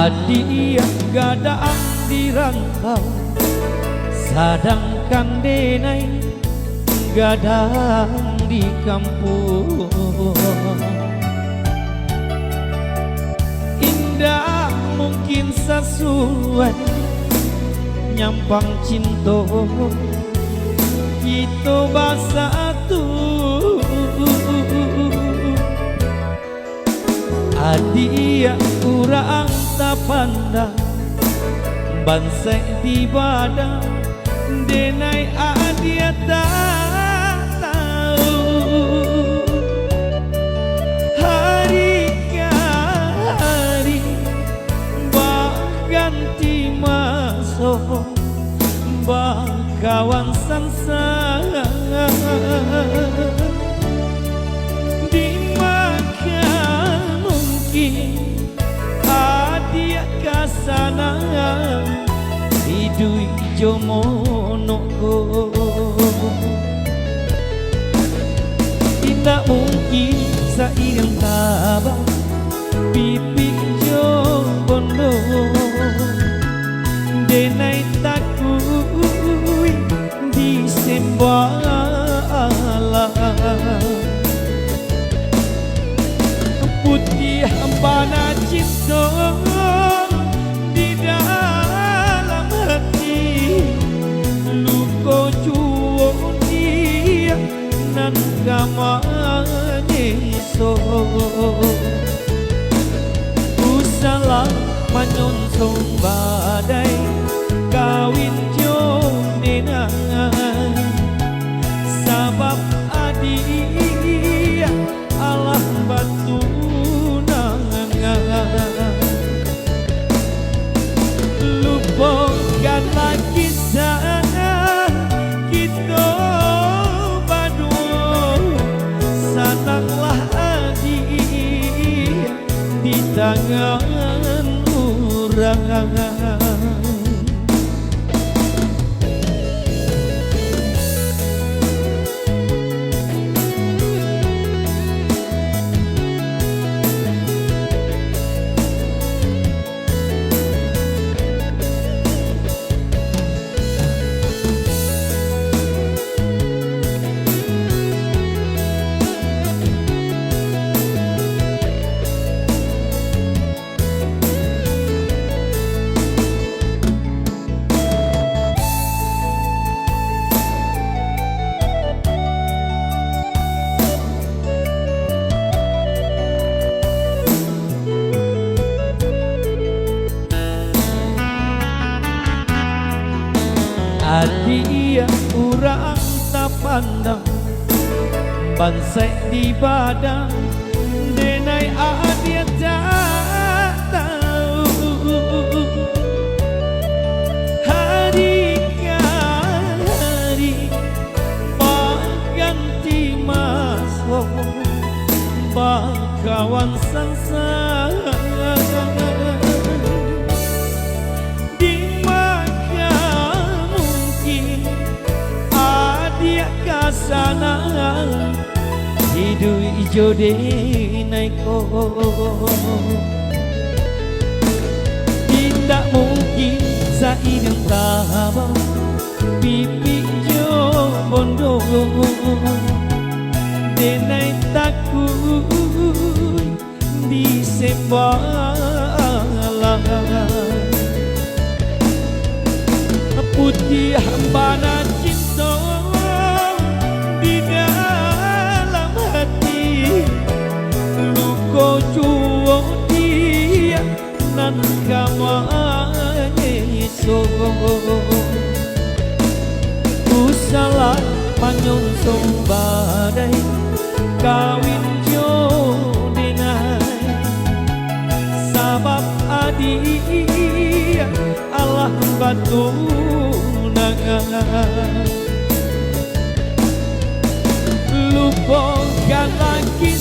Adik gadang di rantau, sedangkan denai gadang di kampung. Indah mungkin sesuai nyampang cinta kita basatu. Adia urang tak pandang bansai di badan denai adia tak tahu hari ke hari ganti masuk kawan sansara adia kasana hidui jomonoko. Tidak mungkin sairing tabang pipi jobondo denai takui disembala putih hambana cinta di dalam hati luko juo dia nan kamane so usalah manyonsong badai kawin jo nenangan sabab adia Allah batu lupakan lagi sana kita berdua senanglah adik di tangan orang. Adia urang tak pandang bansai di badan denai adia tak tahu hari ke hari ganti masuk kawan sansara sana hidui ijo denai ko. Tidak mungkin sairing tabang pipi jo bondo denai takui disembala putih hambana cinta di dalam hati luko juo dia nan kamane so usalah manyonsong badai kawin jo denai sabab adia Allah batu nangan lupakan lagi